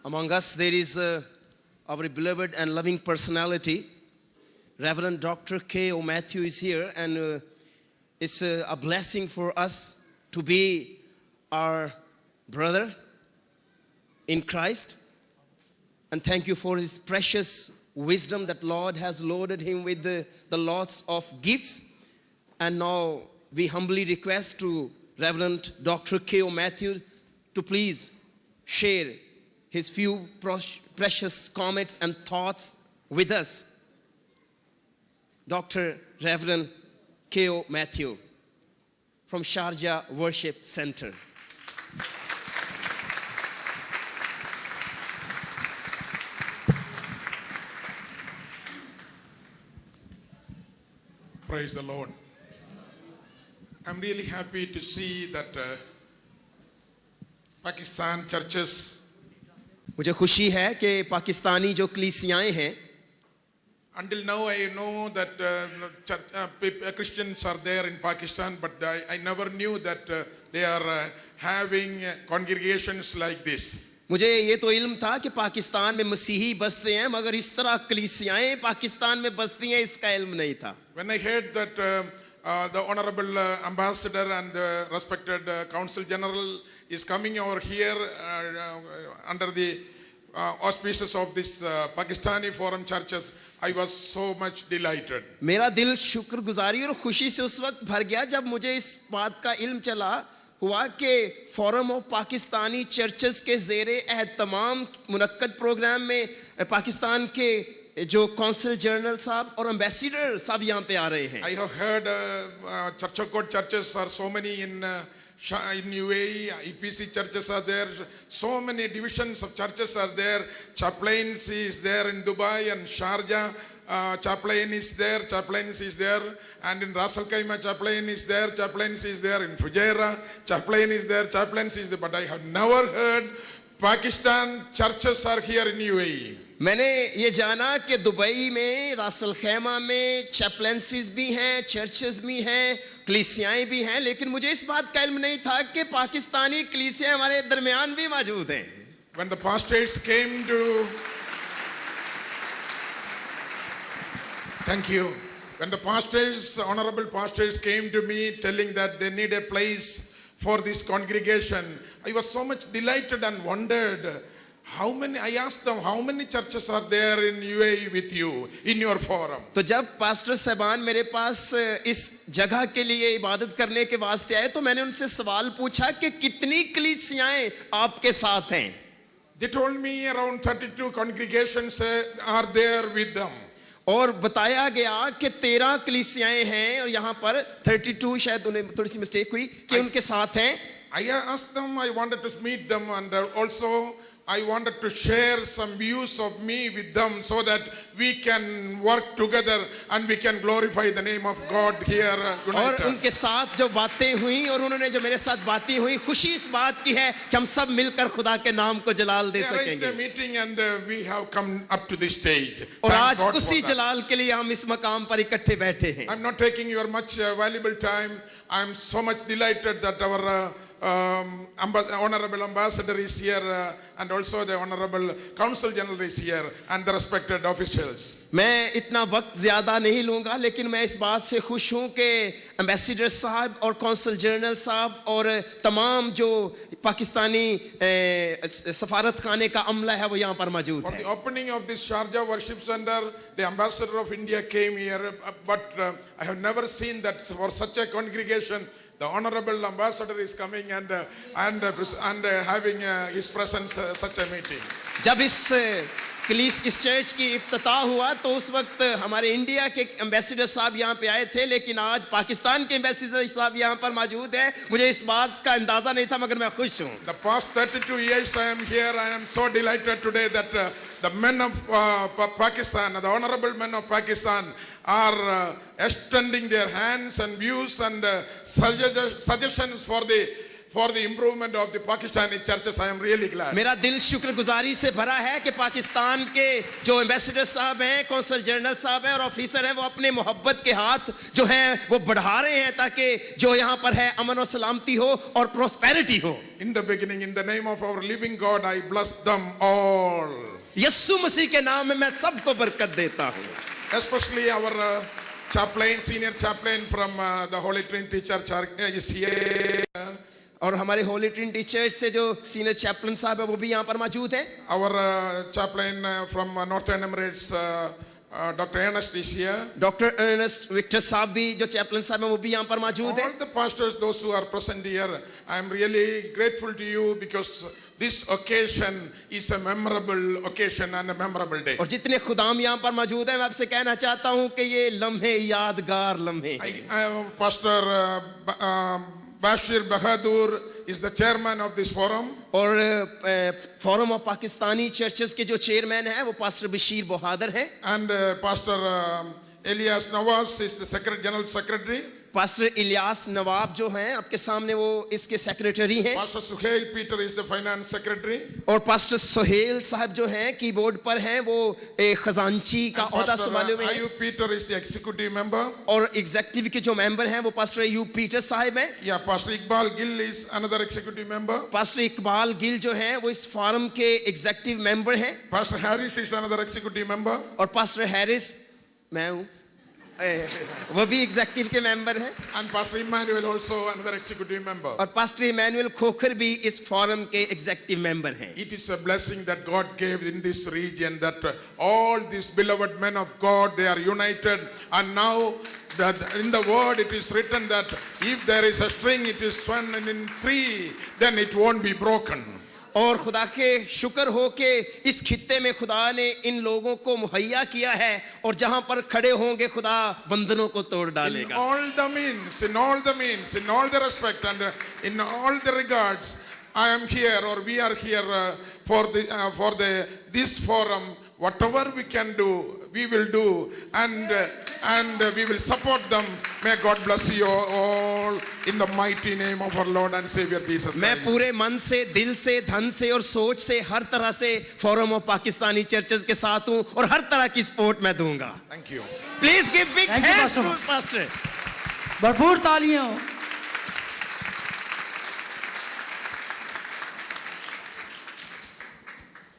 Among us there is our beloved and loving personality, Reverend Dr. K.O. Matthew is here, and it's a blessing for us to be our brother in Christ. And thank you for his precious wisdom that Lord has loaded him with the lots of gifts. And now we humbly request to Reverend Dr. K.O. Matthew to please share his few precious comments and thoughts with us. Dr. Reverend K.O. Matthew from Sharjah Worship Center. Praise the Lord. I'm really happy to see that Pakistan churches, मुझे खुशी है कि पाकिस्तानी जो कलीसियाएं हैं, until now I know that Christians are there in Pakistan, but I never knew that they are having congregations like this. मुझे ये तो इल्म था कि पाकिस्तान में मसीही बसते हैं, मगर इस तरह कलीसियाएं पाकिस्तान में बसती हैं इसका इल्म नहीं था. When I heard that the Honorable Ambassador and respected Consul General is coming over here under the auspices of this Pakistani Forum Churches, I was so much delighted. मेरा दिल शुक्रगुजारी और खुशी से उस वक्त भर गया जब मुझे इस बात का इल्म चला हुआ कि फोरम ऑफ पाकिस्तानी चर्चेस के ज़ेरे एहतमाम मुनक्कद प्रोग्राम में पाकिस्तान के जो कौंसिल जनरल साहब और एम्बेसडर साहब यहाँ पे आ रहे हैं. I have heard Church of God churches are so many in UAE, EPC churches are there, so many divisions of churches are there. Chaplaincy is there in Dubai and Sharjah. Chaplain is there, chaplaincy is there, and in Ras Al Khaimah chaplain is there, chaplaincy is there, in Fujairah chaplain is there, chaplaincy is there, but I have never heard Pakistan churches are here in UAE. मैंने ये जाना कि Dubai में, रास अल खैमा में चैप्लेंसीज भी हैं, churches भी हैं, कलीसियाएं भी हैं, लेकिन मुझे इस बात का इल्म नहीं था कि पाकिस्तानी कलीसियाएं हमारे दरमियान भी मौजूद हैं. When the pastors came to Thank you. When the pastors, honorable pastors came to me telling that they need a place for this congregation, I was so much delighted and wondered I asked them, how many churches are there in UAE with you, in your forum? तो जब pastor साहबान मेरे पास इस जगह के लिए इबादत करने के वास्ते आए तो मैंने उनसे सवाल पूछा कि कितनी कलीसियाएं आपके साथ हैं. They told me around 32 congregations are there with them. और बताया गया कि 13 कलीसियाएं हैं और यहाँ पर 32, शायद उन्हें थोड़ी सी मिस्टेक हुई कि उनके साथ हैं. I asked them, I wanted to meet them, and also I wanted to share some views of me with them so that we can work together and we can glorify the name of God here. और उनके साथ जो बातें हुई और उन्होंने जो मेरे साथ बातें हुई, खुशी इस बात की है कि हम सब मिलकर खुदा के नाम को जलाल दे सकेंगे. We arranged a meeting and we have come up to this stage. और आज उसी जलाल के लिए हम इस मकाम पर इकट्ठे बैठे हैं. I'm not taking your much valuable time. I'm so much delighted that our Honorable Ambassador is here and also the Honorable Consul General is here and the respected officials. मैं इतना वक्त ज़्यादा नहीं लूँगा, लेकिन मैं इस बात से खुश हूँ कि एम्बेसडर साहब और कौंसल जनरल साहब और तमाम जो पाकिस्तानी सफारत खाने का अमला है वो यहाँ पर मौजूद है. For the opening of this Sharjah Worship Center, the Ambassador of India came here, but I have never seen that for such a congregation. The Honorable Ambassador is coming and having his presence such a meeting. जब इस church की इफ्तिताह हुआ तो उस वक्त हमारे India के ambassador साहब यहाँ पे आए थे, लेकिन आज पाकिस्तान के एम्बेसडर साहब यहाँ पर मौजूद हैं. मुझे इस बात का अंदाजा नहीं था, मगर मैं खुश हूँ. The past 32 years I am here. I am so delighted today that the men of Pakistan, the honorable men of Pakistan, are extending their hands and views and suggestions for the for the improvement of the Pakistani churches. I am really glad. मेरा दिल शुक्रगुजारी से भरा है कि पाकिस्तान के जो ambassador साहब हैं, कौंसल जनरल साहब हैं और ऑफिसर हैं, वो अपने मोहब्बत के हाथ जो हैं वो बढ़ा रहे हैं ताकि जो यहाँ पर है अमन और सलामती हो और प्रोस्पेरिटी हो। In the beginning, in the name of our living God, I bless them all. Yesu मसीह के नाम में मैं सबको बरकत देता हूँ। Especially our chaplain, senior chaplain from the Holy Trinity Church is here. और हमारे होली ट्रिनिटी चर्च से जो सीनियर चैपलन साहब है वो भी यहाँ पर मौजूद हैं। Our chaplain from Northern Emirates, Dr. Ernest is here. Doctor Ernest Victor साहब भी जो चैपलन साहब हैं वो भी यहाँ पर मौजूद हैं। All the pastors, those who are present here, I am really grateful to you because this occasion is a memorable occasion and a memorable day. और जितने खुदाम यहाँ पर मौजूद हैं मैं आपसे कहना चाहता हूँ कि ये लम्हे यादगार लम्हे हैं। Pastor Bashir Bahadur is the chairman of this forum. और फोरम ऑफ पाकिस्तानी चर्चेस के जो चेयरमैन हैं वो पास्टर बशीर बहादुर हैं। And Pastor Elias Nawaz is the general secretary. Pastor Ilyas Nawab जो हैं आपके सामने वो इसके सेक्रेटरी हैं। Pastor Suhail Peter is the finance secretary. और पास्टर सोहेल साहब जो हैं कीबोर्ड पर हैं वो खजांची का ओहदा संभाले हुए हैं। Ayub Peter is the executive member. और एग्जीक्यूटिव के जो मेंबर हैं वो पास्टर अयूब पीटर साहब हैं। Yeah, Pastor Iqbal Gill is another executive member. Pastor Iqbal Gill जो हैं वो इस फोरम के एग्जीक्यूटिव मेंबर हैं। Pastor Harris is another executive member. और पास्टर हैरिस मैं हूँ वो भी एग्जीक्यूटिव के मेंबर हैं। And Pastor Emmanuel also another executive member. और पास्टर इमैनुअल खोखर भी इस फोरम के एग्जीक्यूटिव मेंबर हैं। It is a blessing that God gave in this region that all these beloved men of God, they are united, and now that in the word it is written that if there is a string it is swung in three, then it won't be broken. और खुदा के शुक्र हो कि इस खित्ते में खुदा ने इन लोगों को मुहैया किया है और जहां पर खड़े होंगे खुदा बंधनों को तोड़ In डालेगा। all the means, in all the respect and in all the regards, I am here or we are here for this forum. Whatever we can do, we will do, and we will support them. May God bless you all in the mighty name of our Lord and Savior Jesus मैं Christ. पूरे मन से, दिल से, धन से और सोच से हर तरह से फोरम ऑफ पाकिस्तानी चर्चेस के साथ हूं और हर तरह की सपोर्ट मैं दूंगा। Thank you. Please give big Thank you, hands Pastor. To pastor. भरपूर तालियां